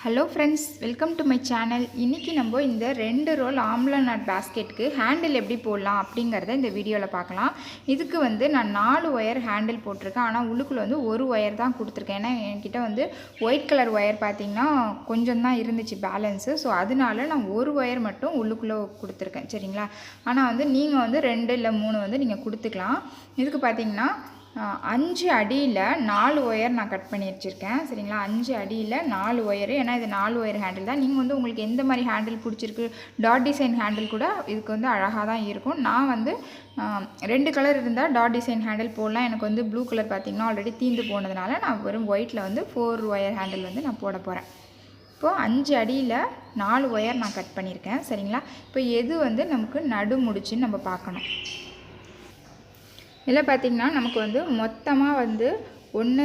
Hello friends, welcome to my channel. இன்றைக்கி நம்ம இந்த 2 ரோல் ஆம்லா நட் பேஸ்கெட்டுக்கு ஹேண்டில் எப்படி போடலாம் அப்படிங்கிறத இந்த வீடியோவில் பார்க்கலாம். இதுக்கு நான் 4 ஒயர் ஹேண்டில் போட்டிருக்கேன். ஆனால் உள்ளுக்குள்ளே ஒரு ஒயர் தான் கொடுத்துருக்கேன். ஏன்னா என்கிட்ட ஒயிட் கலர் ஒயர் பார்த்திங்கன்னா கொஞ்சம் தான் இருந்துச்சு பேலன்ஸு. ஸோ அதனால நான் ஒரு ஒயர் மட்டும் உள்ளுக்குள்ளே கொடுத்துருக்கேன். சரிங்களா? ஆனால் நீங்கள் 2 இல்லை 3 நீங்கள் கொடுத்துக்கலாம். இதுக்கு பார்த்திங்கன்னா 5 அடியில் 4 ஒயர் நான் கட் பண்ணி வச்சுருக்கேன். சரிங்களா? 5 அடியில் 4 ஒயரு. ஏன்னா இது 4 ஒயர் ஹேண்டில் தான். நீங்கள் உங்களுக்கு எந்த மாதிரி ஹேண்டில் பிடிச்சிருக்கு, டாட் டிசைன் ஹேண்டில் கூட இதுக்கு அழகாக தான் இருக்கும். நான் 2 கலர் இருந்தால் டாட் டிசைன் ஹேண்டில் போடலாம். எனக்கு ப்ளூ கலர் பார்த்திங்கன்னா ஆல்ரெடி தீந்து போனதுனால நான் வெறும் ஒயிட்டில் 4 ஒயர் ஹேண்டில் நான் போட போகிறேன். இப்போது 5 அடியில் 4 ஒயர் நான் கட் பண்ணியிருக்கேன். சரிங்களா? இப்போ எது நமக்கு நடு முடிச்சுன்னு நம்ம பார்க்கணும். இதில் பார்த்திங்கன்னா நமக்கு மொத்தமாக 1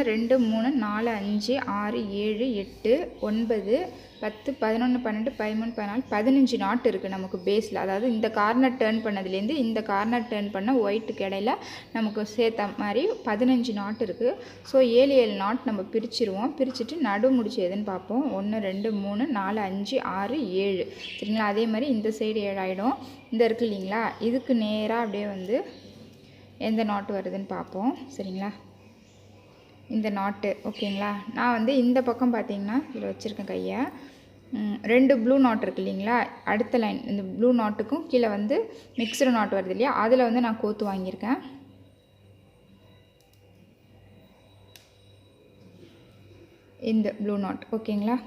2 3 4 5 6 7 8 9 10 11 12 13 14 15 நாட் இருக்குது நமக்கு பேஸில். அதாவது இந்த கார்னர் டேர்ன் பண்ணதுலேருந்து இந்த கார்னர் டேர்ன் பண்ண ஒயிட்டுக்கு இடையில நமக்கு சேர்த்த மாதிரி 15 நாட் இருக்குது. ஸோ 7 நாட் நம்ம பிரிச்சுருவோம். பிரிச்சுட்டு நடு முடிச்சு எதுன்னு பார்ப்போம். 1 2 3 4 5 6 7. சரிங்களா? அதே மாதிரி இந்த சைடு 7 ஆகிடும். இந்த இருக்குது இல்லைங்களா? இதுக்கு நேராக அப்படியே எந்த நாட்டு வருதுன்னு பார்ப்போம். சரிங்களா? இந்த நாட்டு ஓகேங்களா? நான் இந்த பக்கம் பார்த்திங்கன்னா இதில் வச்சுருக்கேன் கையை. 2 ப்ளூ நாட் இருக்குது இல்லைங்களா? அடுத்த லைன் இந்த ப்ளூ நாட்டுக்கும் கீழே மிக்சடு நாட் வருது இல்லையா? அதில் நான் கோத்து வாங்கியிருக்கேன். இந்த ப்ளூ நாட் ஓகேங்களா?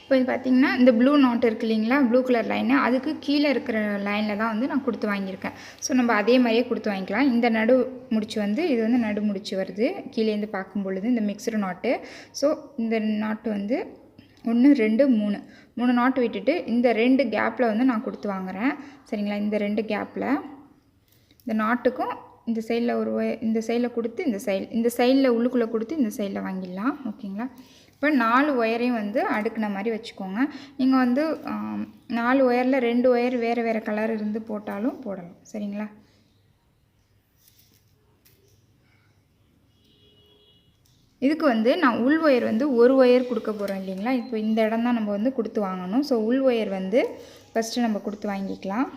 இப்போ இது பார்த்திங்கன்னா இந்த ப்ளூ நாட் இருக்குது இல்லைங்களா? ப்ளூ கலர் லைனு, அதுக்கு கீழே இருக்கிற லைனில் தான் நான் கொடுத்து வாங்கியிருக்கேன். ஸோ நம்ம அதே மாதிரியே கொடுத்து வாங்கிக்கலாம். இந்த நடு முடிச்சு இது நடு முடிச்சு வருது கீழேருந்து பார்க்கும் பொழுது இந்த மிக்சடு நாட்டு. ஸோ இந்த நாட்டு 1 2 3 நாட்டு விட்டுட்டு இந்த 2 கேப்பில் நான் கொடுத்து வாங்குகிறேன். சரிங்களா? இந்த 2 கேப்பில் இந்த நாட்டுக்கும் இந்த சைடில் இந்த சைடில் கொடுத்து இந்த சைடில் உள்ளுக்குள்ளே கொடுத்து இந்த சைடில் வாங்கிடலாம். ஓகேங்களா? இப்போ 4 ஒயரையும் அடுக்கின மாதிரி வச்சுக்கோங்க. நீங்கள் 4 ஒயரில் 2 ஒயர் வேறு வேறு கலர் இருந்து போட்டாலும் போடலாம். சரிங்களா? இதுக்கு நான் உள் ஒயர் ஒரு ஒயர் கொடுக்க போகிறோம் இல்லைங்களா? இப்போ இந்த இடம் தான் நம்ம கொடுத்து வாங்கணும். ஸோ உள் ஒயர் ஃபஸ்ட்டு நம்ம கொடுத்து வாங்கிக்கலாம்.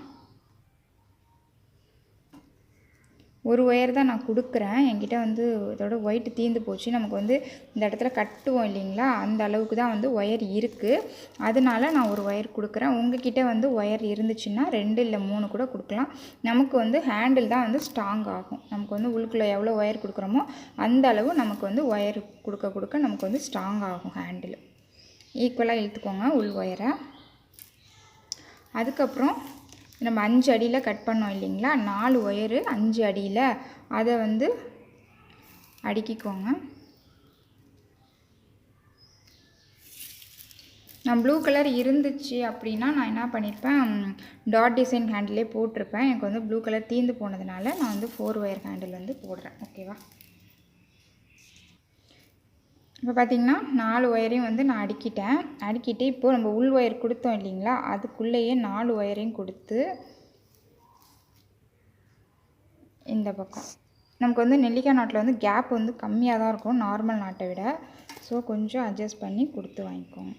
ஒரு ஒயர் தான் நான் கொடுக்குறேன். என்கிட்ட இதோட ஒயிட்டு தீர்ந்து போச்சு. நமக்கு இந்த இடத்துல கட்டுவோம் இல்லைங்களா? அந்த அளவுக்கு தான் ஒயர் இருக்குது. அதனால நான் ஒரு ஒயர் கொடுக்குறேன். உங்ககிட்ட ஒயர் இருந்துச்சுன்னா 2 இல்லை 3 கூட கொடுக்கலாம். நமக்கு ஹேண்டில் தான் ஸ்ட்ராங் ஆகும். நமக்கு உள்ளுக்குள்ளே எவ்வளோ ஒயர் கொடுக்குறோமோ அந்த அளவு நமக்கு ஒயர் கொடுக்க கொடுக்க நமக்கு ஸ்ட்ராங் ஆகும் ஹேண்டில். ஈக்குவலாக இழுத்துக்கோங்க உள் ஒயரை. அதுக்கப்புறம் நம்ம 5 அடியில் கட் பண்ணோம் இல்லைங்களா? 4 ஒயரு 5 அடியில் அதை அடுக்கிக்கோங்க. நான் ப்ளூ கலர் இருந்துச்சு அப்படின்னா நான் என்ன பண்ணியிருப்பேன், டாட் டிசைன் ஹேண்டிலே போட்டிருப்பேன். எனக்கு ப்ளூ கலர் தீர்ந்து போனதுனால நான் 4 ஒயர் ஹேண்டில் போடுறேன். ஓகேவா? இப்போ பார்த்திங்கன்னா 4 ஒயரையும் நான் அடுக்கிட்டு இப்போது நம்ம உள் ஒயர் கொடுத்தோம் இல்லைங்களா? அதுக்குள்ளேயே 4 ஒயரையும் கொடுத்து இந்த பக்கம் நமக்கு நெல்லிக்காய் நாட்டில் கேப் கம்மியாக தான் இருக்கும் நார்மல் நாட்டை விட. ஸோ கொஞ்சம் அட்ஜஸ்ட் பண்ணி கொடுத்து வாங்கிக்கோங்க.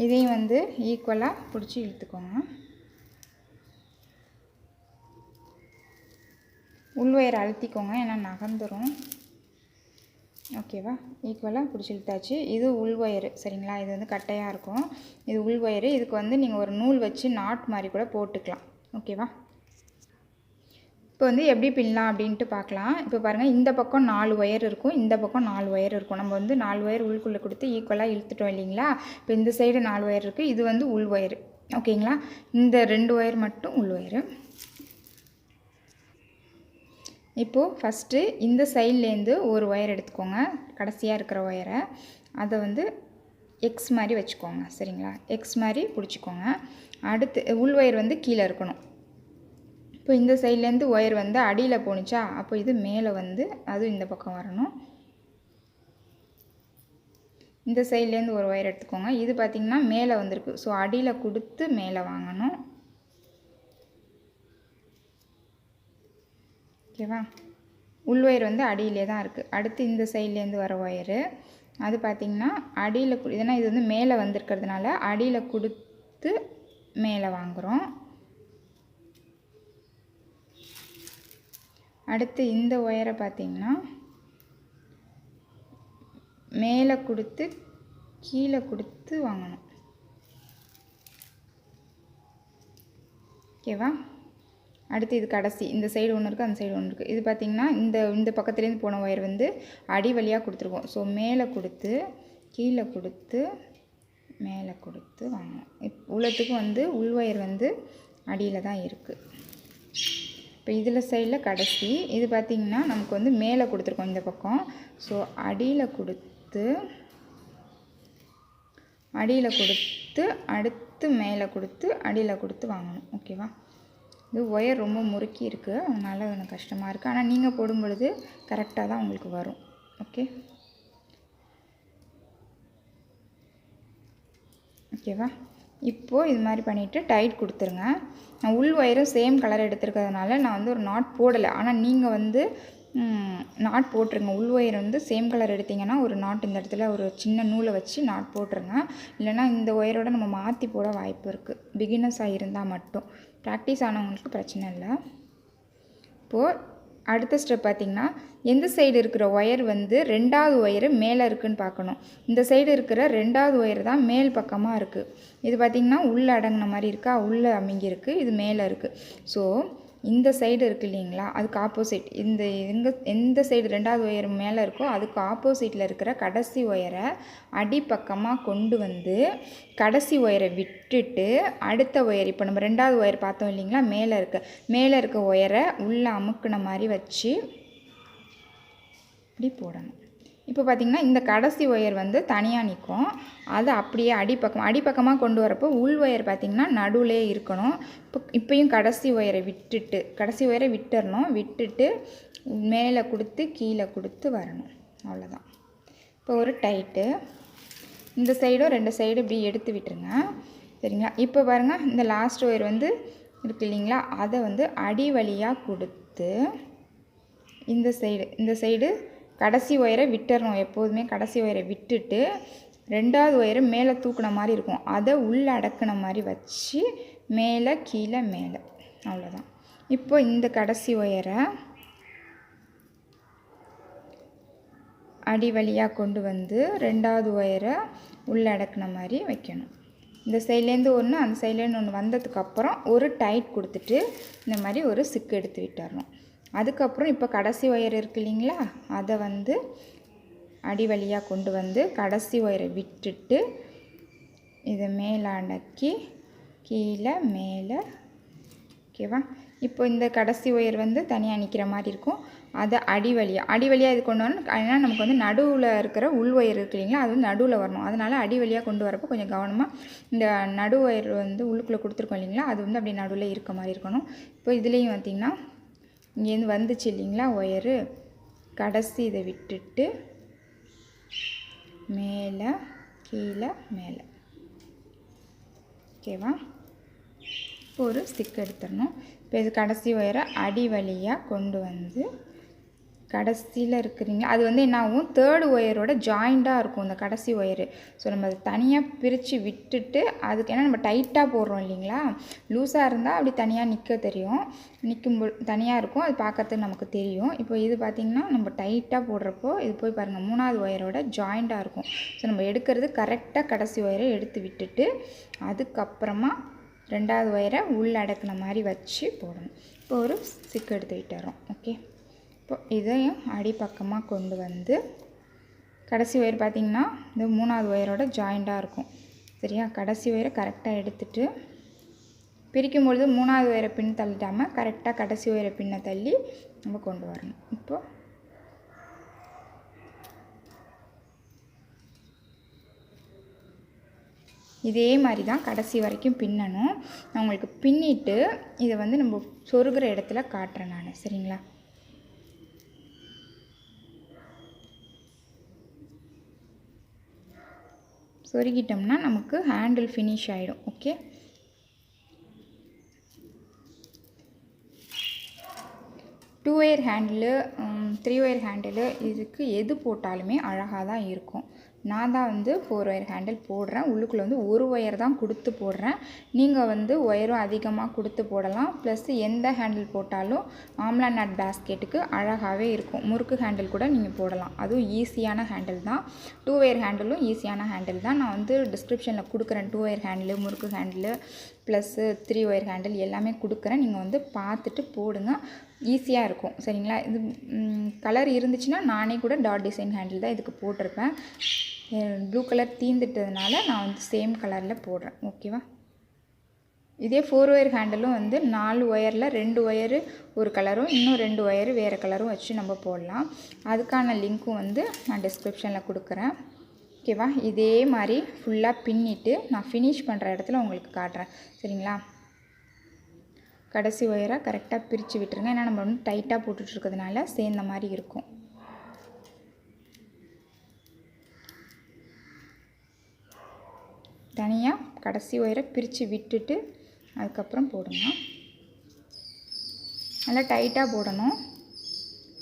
இதையும் ஈக்குவலாக பிடிச்சி இழுத்துக்கோங்க. உள் ஒயர் அழுத்திக்கோங்க, ஏன்னா நகர்ந்துடும். ஓகேவா? ஈக்குவலாக பிடிச்சி இழுத்தாச்சு. இது உள் ஒயரு. சரிங்களா? இது கட்டையாக இருக்கும். இது உள் ஒயரு. இதுக்கு நீங்கள் ஒரு நூல் வச்சு நாட் மாதிரி கூட போட்டுக்கலாம். ஓகேவா? இப்போ எப்படி பின்னலாம் அப்படின்ட்டு பார்க்கலாம். இப்போ பாருங்கள், இந்த பக்கம் 4 ஒயர் இருக்கும், இந்த பக்கம் 4 ஒயர் இருக்கும். நம்ம 4 ஒயர் உள்ளுக்குள்ளே கொடுத்து ஈக்குவலாக இழுத்துட்டோம் இல்லைங்களா? இப்போ இந்த சைடு 4 ஒயர் இருக்குது. இது உள் ஒயரு. ஓகேங்களா? இந்த 2 ஒயர் மட்டும் உள் ஒயரு. இப்போது ஃபஸ்ட்டு இந்த சைட்லேருந்து ஒரு ஒயர் எடுத்துக்கோங்க, கடைசியாக இருக்கிற ஒயரை. அதை எக்ஸ் மாதிரி வச்சுக்கோங்க. சரிங்களா? எக்ஸ் மாதிரி பிடிச்சிக்கோங்க. அடுத்து உள் ஒயர் கீழே இருக்கணும். இப்போ இந்த சைட்லேருந்து ஒயர் அடியில் போணுச்சா? அப்போ இது மேலே அதுவும் இந்த பக்கம் வரணும். இந்த சைட்லேருந்து ஒரு ஒயர் எடுத்துக்கோங்க. இது பார்த்திங்கன்னா மேலே வந்திருக்கு. ஸோ அடியில் கொடுத்து மேலே வாங்கணும். ஓகேவா. உள் ஒயர் வந்து அடியிலே தான் இருக்குது. அடுத்து இந்த சைட்லேருந்து வர ஒயரு அது பார்த்திங்கன்னா அடியில் இதனால் இது வந்து மேலே வந்திருக்கிறதுனால அடியில் கொடுத்து மேலே வாங்குகிறோம். அடுத்து இந்த ஒயரை பார்த்திங்கன்னா மேலே கொடுத்து கீழே கொடுத்து வாங்கணும். ஓகேவா. அடுத்து இது கடைசி இந்த சைடு ஒன்று இருக்குது, அந்த சைடு ஒன்று இருக்குது. இது பார்த்திங்கன்னா இந்த பக்கத்துலேருந்து போன ஒயர் வந்து அடி வழியாக கொடுத்துருக்கோம். ஸோ மேலே கொடுத்து கீழே கொடுத்து மேலே கொடுத்து வாங்கணும். இவ்வளோத்துக்கும் வந்து உள் ஒயர் வந்து அடியில் தான் இருக்குது. இப்போ இதில் சைடில் கடைசி இது பார்த்திங்கன்னா நமக்கு வந்து மேலே கொடுத்துருக்கோம் இந்த பக்கம். ஸோ அடியில் கொடுத்து அடுத்து மேலே கொடுத்து அடியில் கொடுத்து வாங்கணும். ஓகேவா. இது ஒயர் ரொம்ப முறுக்கி இருக்குது, அதனால் எனக்கு கஷ்டமாக இருக்குது. ஆனால் நீங்கள் போடும் பொழுது கரெக்டாக தான் உங்களுக்கு வரும். ஓகேவா. இப்போது இது மாதிரி பண்ணிவிட்டு டைட் கொடுத்துருங்க. நான் உள் ஒயரும் சேம் கலர் எடுத்துருக்கிறதுனால நான் வந்து ஒரு நாட் போடலை. ஆனால் நீங்கள் வந்து நாட் போட்டுருங்க. உள் ஒயர் வந்து சேம் கலர் எடுத்திங்கன்னா ஒரு நாட் இந்த இடத்துல ஒரு சின்ன நூலை வச்சு நாட் போட்டுருங்க. இல்லைனா இந்த ஒயரோட நம்ம மாற்றி போட வாய்ப்பு இருக்குது. பிகினர்ஸாக இருந்தால் மட்டும். ப்ராக்டிஸ் ஆனவங்களுக்கு பிரச்சனை இல்லை. இப்போது அடுத்த ஸ்டெப் பார்த்திங்கன்னா எந்த சைடு இருக்கிற ஒயர் வந்து ரெண்டாவது ஒயரு மேலே இருக்குதுன்னு பார்க்கணும். இந்த சைடு இருக்கிற ரெண்டாவது ஒயர் தான் மேல் பக்கமாக இருக்குது. இது பார்த்திங்கன்னா உள்ளே அடங்கின மாதிரி இருக்கா, உள்ளே அமுங்கி இருக்குது, இது மேலே இருக்குது. ஸோ இந்த சைடு இருக்குது இல்லைங்களா, அதுக்கு ஆப்போசிட் எந்த சைடு ரெண்டாவது ஒயர் மேலே இருக்கோ அதுக்கு ஆப்போசிட்டில் இருக்கிற கடைசி ஒயரை அடிப்பக்கமாக கொண்டு வந்து கடைசி ஒயரை விட்டுட்டு அடுத்த ஒயர் இப்போ நம்ம ரெண்டாவது ஒயர் பார்த்தோம் இல்லைங்களா, மேலே இருக்க ஒயரை உள்ளே அமுக்குன மாதிரி வச்சு இப்படி போடணும். இப்போ பார்த்திங்கன்னா இந்த கடைசி ஒயர் வந்து தனியாக நிற்கும். அதை அப்படியே அடிப்பக்கமாக கொண்டு வரப்போ உள் ஒயர் பார்த்திங்கன்னா நடுவிலே இருக்கணும். இப்போயும் கடைசி ஒயரை விட்டுறணும். விட்டுட்டு மேலே கொடுத்து கீழே கொடுத்து வரணும். அவ்வளோதான். இப்போ ஒரு டைட்டு இந்த சைடும் ரெண்டு சைடு இப்படி எடுத்து விட்டுருங்க. சரிங்களா. இப்போ பாருங்கள் இந்த லாஸ்ட் ஒயர் வந்து இருக்கு இல்லைங்களா, அதை வந்து அடி வழியாக கொடுத்து இந்த சைடு கடைசி ஒயரை விட்டுறணும். எப்போதுமே கடைசி ஒயரை விட்டுட்டு ரெண்டாவது ஒயரை மேலே தூக்குன மாதிரி இருக்கும், அதை உள்ளே அடக்குன மாதிரி வச்சு மேலே கீழே மேலே. அவ்வளோதான். இப்போ இந்த கடைசி ஒயரை அடி வழியாக கொண்டு வந்து ரெண்டாவது ஒயரை உள்ளே அடக்குன மாதிரி வைக்கணும். இந்த சைட்லேருந்து ஒன்று அந்த சைட்லேருந்து ஒன்று வந்ததுக்கப்புறம் ஒரு டைட் கொடுத்துட்டு இந்த மாதிரி ஒரு சிக்கு எடுத்து விட்டுறணும். அதுக்கப்புறம் இப்போ கடைசி ஒயர் இருக்குது இல்லைங்களா, அதை வந்து அடி வழியாக கொண்டு வந்து கடைசி ஒயரை விட்டுட்டு இதை மேலே அடக்கி கீழே மேலே. ஓகேவா. இப்போ இந்த கடைசி ஒயர் வந்து தனியாக நிற்கிற மாதிரி இருக்கும். அதை அடி வழியாக இது கொண்டு வரணும். ஏன்னா நமக்கு வந்து நடுவில் இருக்கிற உள் ஒயர் இருக்குது இல்லைங்களா, அது வந்து நடுவில் வரணும். அதனால் அடி வழியாக கொண்டு வரப்போ கொஞ்சம் கவனமாக இந்த நடு ஒயர் வந்து உள்ளுக்குள்ளே கொடுத்துருக்கோம் இல்லைங்களா, அது வந்து அப்படியே நடுவில் இருக்க மாதிரி இருக்கணும். இப்போ இதுலேயும் பார்த்திங்கன்னா இங்கேருந்து வந்துச்சு இல்லைங்களா ஒயரு, கடைசி இதை விட்டுட்டு மேலே கீழே மேலே. ஓகேவா. இப்போ ஒரு ஸ்டிக் எடுத்துடணும். இப்போ இது கடைசி ஒயரை அடி வழியாக கொண்டு வந்து கடைசியில் இருக்கிறீங்க அது வந்து என்ன ஆகும், தேர்டு ஒயரோட ஜாயிண்டாக இருக்கும் இந்த கடைசி ஒயரு. ஸோ நம்ம அதை தனியாக பிரித்து விட்டுட்டு அதுக்கு ஏன்னா நம்ம டைட்டாக போடுறோம் இல்லைங்களா, லூஸாக இருந்தால் அப்படி தனியாக நிற்க தெரியும், தனியாக இருக்கும், அது பார்க்கறதுக்கு நமக்கு தெரியும். இப்போ இது பார்த்திங்கன்னா நம்ம டைட்டாக போடுறப்போ இது போய் பாருங்கள் மூணாவது ஒயரோட ஜாயிண்டாக இருக்கும். ஸோ நம்ம எடுக்கிறது கரெக்டாக கடைசி ஒயரை எடுத்து விட்டுட்டு அதுக்கப்புறமா ரெண்டாவது ஒயரை உள்ளடக்கின மாதிரி வச்சு போடணும். இப்போ ஒரு சிக்கு எடுத்து விட்டுறோம். ஓகே. இப்போ இதையும் அடிப்பக்கமாக கொண்டு வந்து கடைசி ஒயர் பார்த்திங்கன்னா இந்த மூணாவது ஒயரோட ஜாயிண்டாக இருக்கும். சரியா. கடைசி ஒயரை கரெக்டாக எடுத்துகிட்டு பிரிக்கும் பொழுது மூணாவது ஒயரை பின் தள்ளிடாமல் கரெக்டாக கடைசி ஒயரை பின்னை தள்ளி நம்ம கொண்டு வரணும். இப்போது இதே மாதிரி தான் கடைசி வரைக்கும் பின்னணும். நான் உங்களுக்கு பின்னிட்டு இதை வந்து நம்ம சொருகிற இடத்துல காட்டுறேன் நான். சரிங்களா. சொருகிட்டோம்னா நமக்கு ஹேண்டில் ஃபினிஷ் ஆகிடும். Okay. 2 wire handle 3 wire handle இதுக்கு எது போட்டாலுமே அழகாக தான் இருக்கும். நான் தான் வந்து 4 ஒயர் ஹேண்டில் போடுறேன். உள்ளுக்குள்ளே வந்து ஒரு ஒயர் தான் கொடுத்து போடுறேன். நீங்கள் வந்து ஒயரும் அதிகமாக கொடுத்து போடலாம். ப்ளஸ் எந்த ஹேண்டில் போட்டாலும் ஆம்லா நட் பேஸ்கெட்டுக்கு அழகாகவே இருக்கும். முறுக்கு ஹேண்டில் கூட நீங்கள் போடலாம். அதுவும் ஈஸியான ஹேண்டில் தான். 2 ஒயர் ஹேண்டிலும் ஈஸியான ஹேண்டில் தான். நான் வந்து டிஸ்கிரிப்ஷனில் கொடுக்குறேன் 2 ஒயர் ஹேண்டிலு, முறுக்கு ஹேண்டிலு ப்ளஸ்ஸு 3 ஒயர் ஹேண்டில் எல்லாமே கொடுக்குறேன். நீங்கள் வந்து பார்த்துட்டு போடுங்க. ஈஸியாக இருக்கும். சரிங்களா? இது கலர் இருந்துச்சுன்னா நானே கூட டாட் டிசைன் ஹேண்டில் தான் இதுக்கு போட்டிருப்பேன். ப்ளூ கலர் தீந்துட்டதுனால நான் வந்து சேம் கலரில் போடுறேன். ஓகேவா? இதே 4 ஒயர் ஹேண்டிலும் வந்து 4 ஒயரில் 2 ஒயரு ஒரு கலரும் இன்னும் 2 ஒயரு வேறு கலரும் வச்சு நம்ம போடலாம். அதுக்கான லிங்க்கும் வந்து நான் டிஸ்கிரிப்ஷனில் கொடுக்குறேன். ஓகேவா? இதே மாதிரி ஃபுல்லாக பின்னிட்டு நான் ஃபினிஷ் பண்ணுற இடத்துல உங்களுக்கு காட்டுறேன். சரிங்களா? கடைசி ஒயரை கரெக்டாக பிரித்து விட்டுருங்க. ஏன்னா நம்ம வந்து டைட்டாக போட்டுட்ருக்கிறதுனால சேர்ந்த மாதிரி இருக்கும். தனியாக கடைசி ஒயரை பிரித்து விட்டுட்டு அதுக்கப்புறம் போடுங்க. நல்லா டைட்டாக போடணும்.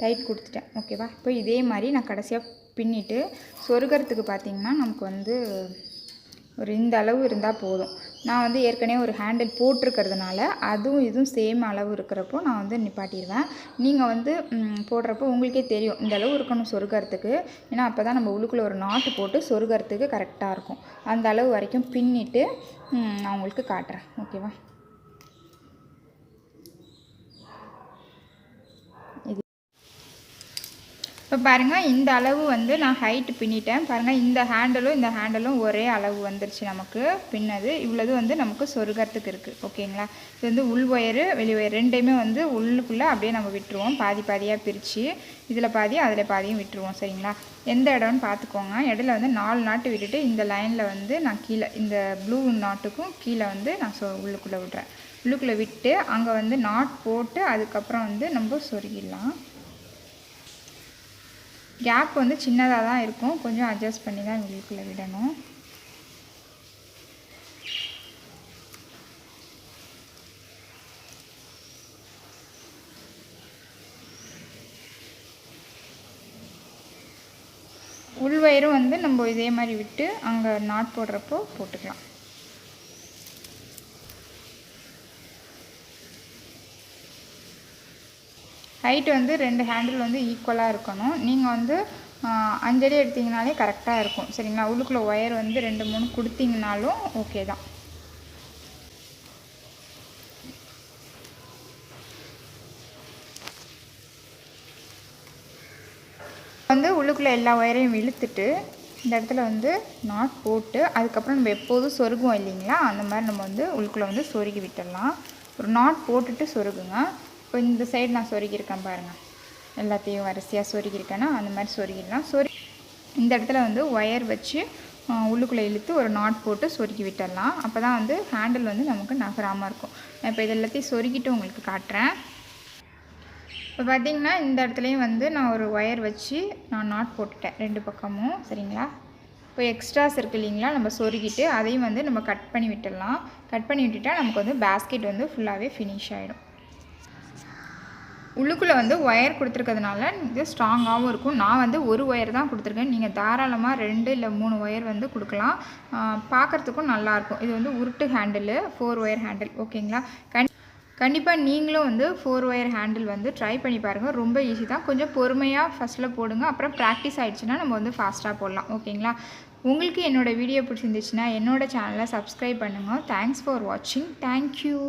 டைட் கொடுத்துட்டேன். ஓகேவா? இப்போ இதே மாதிரி நான் கடைசியாக பின்னிட்டு சொருகிறதுக்கு பார்த்திங்கன்னா நமக்கு வந்து ஒரு இந்த அளவு இருந்தால் போதும். நான் வந்து ஏற்கனவே ஒரு ஹேண்டில் போட்டிருக்கிறதுனால அதுவும் இதுவும் சேம் அளவு இருக்கிறப்போ நான் வந்து நிப்பாட்டிடுவேன். நீங்கள் வந்து போடுறப்போ உங்களுக்கே தெரியும் இந்த அளவு இருக்கணும் சொருகிறதுக்கு. ஏன்னா அப்போ தான் நம்ம உள்ளுக்குள்ளே ஒரு நாட்டு போட்டு சொருகிறதுக்கு கரெக்டாக இருக்கும். அந்த அளவு வரைக்கும் பின்னிட்டு நான் உங்களுக்கு காட்டுறேன். ஓகேவா? இப்போ பாருங்கள், இந்த அளவு வந்து நான் ஹைட்டு பின்னிட்டேன். பாருங்கள், இந்த ஹேண்டிலும் ஒரே அளவு வந்துருச்சு நமக்கு பின்னது. இவ்வளவு வந்து நமக்கு சொருகிறதுக்கு இருக்குது. ஓகேங்களா? இது வந்து உள் ஒயரு வெளி ஒயர் ரெண்டையுமே வந்து உள்ளுக்குள்ளே அப்படியே நம்ம விட்டுருவோம். பாதி பாதியாக பிரித்து இதில் பாதி அதில் பாதியும் விட்டுருவோம். சரிங்களா? எந்த இடம்னு பார்த்துக்கோங்க. இடையில வந்து 4 நாட்டு விட்டுட்டு இந்த லைனில் வந்து நான் கீழே இந்த ப்ளூ நாட்டுக்கும் கீழே வந்து நான் உள்ளுக்குள்ளே விடுறேன். உள்ளுக்குள்ளே விட்டு அங்கே வந்து நாட் போட்டு அதுக்கப்புறம் வந்து நம்ம சொருகிடலாம். கேப் வந்து சின்னதாக தான் இருக்கும். கொஞ்சம் அட்ஜஸ்ட் பண்ணி தான் உள்ளுக்குள்ளே விடணும். உள்வயரும் வந்து நம்ம இதே மாதிரி விட்டு அங்கே நாட் போடுறப்போ போட்டுக்கலாம். ஹைட் வந்து 2 ஹேண்டில் வந்து ஈக்குவலாக இருக்கணும். நீங்கள் வந்து 5 அடி எடுத்திங்கனாலே கரெக்டாக இருக்கும். சரிங்களா? உள்ளுக்குள்ளே ஒயர் வந்து 2 3 கொடுத்தீங்கனாலும் ஓகே தான். வந்து உள்ளுக்குள்ளே எல்லா ஒயரையும் இழுத்துட்டு இந்த இடத்துல வந்து நாட் போட்டு அதுக்கப்புறம் நம்ம எப்போதும் சொருகுவோம் இல்லைங்களா? அந்த மாதிரி நம்ம வந்து உள்ளுக்குள்ளே வந்து சொருகி விட்டுடலாம். ஒரு நாட் போட்டுட்டு சொருகுங்க. இப்போ இந்த சைடு நான் சொருகியிருக்கேன் பாருங்கள். எல்லாத்தையும் வரிசையாக சொருகியிருக்கேன்னா அந்த மாதிரி சொருகிடலாம். இந்த இடத்துல வந்து ஒயர் வச்சு உள்ளுக்குள்ளே இழுத்து ஒரு நாட் போட்டு சொருகி விட்டுடலாம். அப்போ தான் வந்து ஹேண்டில் வந்து நமக்கு நகராமல் இருக்கும். நான் இப்போ இது எல்லாத்தையும் சொருகிட்டு உங்களுக்கு காட்டுறேன். இப்போ பார்த்திங்கன்னா இந்த இடத்துலையும் வந்து நான் ஒரு ஒயர் வச்சு நான் நாட் போட்டுட்டேன் 2 பக்கமும். சரிங்களா? இப்போ எக்ஸ்ட்ராஸ் இருக்குது இல்லைங்களா? நம்ம சொருகிட்டு அதையும் வந்து நம்ம கட் பண்ணி விட்டுடலாம். கட் பண்ணி விட்டுட்டால் நமக்கு வந்து பேஸ்கெட் வந்து ஃபுல்லாகவே ஃபினிஷ் ஆகிடும். உள்ளுக்குள்ளே வந்து ஒயர் கொடுத்துருக்கிறதுனால இது ஸ்ட்ராங்காகவும் இருக்கும். நான் வந்து ஒரு ஒயர் தான் கொடுத்துருக்கேன். நீங்கள் தாராளமாக 2 இல்லை 3 ஒயர் வந்து கொடுக்கலாம். பார்க்குறதுக்கும் நல்லாயிருக்கும். இது வந்து உருட்டு ஹேண்டிலு 4 ஒயர் ஹேண்டில். ஓகேங்களா? கண்டிப்பாக நீங்களும் வந்து 4 ஒயர் ஹேண்டில் வந்து ட்ரை பண்ணி பாருங்கள். ரொம்ப ஈஸி தான். கொஞ்சம் பொறுமையாக ஃபஸ்ட்டில் போடுங்க. அப்புறம் ப்ராக்டிஸ் ஆகிடுச்சுன்னா நம்ம வந்து ஃபாஸ்ட்டாக போடலாம். ஓகேங்களா? உங்களுக்கு என்னோடய வீடியோ பிடிச்சிருந்துச்சுன்னா என்னோடய சேனலை சப்ஸ்கிரைப் பண்ணுங்கள். தேங்க்ஸ் ஃபார் வாட்சிங். தேங்க்யூ.